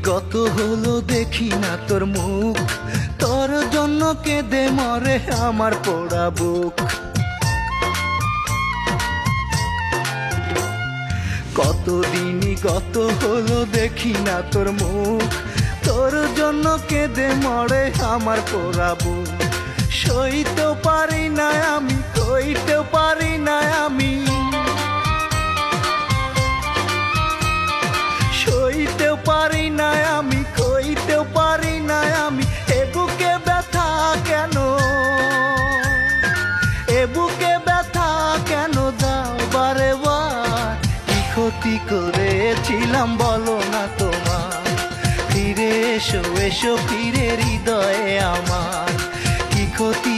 গত হলো দেখি না তোর মুখ, তোর জন্য কেঁদে মরে আমার পোড়া বুক। কতদিনই গত হলো দেখি না তোর মুখ, তোর জন্য কেঁদে মরে আমার পোড়া বুক। সইতেও পারি না আমি, কইতেও পারি না আমি, সইতেও পারি না আমি, কইতেও পারি না আমি। এ বুকে ব্যথা কেন, এ বুকে ব্যথা কেন দাও বারে বার? কি ক্ষতি করেছিলাম বলো না তোমার? ফিরে এসো, এসো ফিরে হৃদয়ে আমার। কি ক্ষতি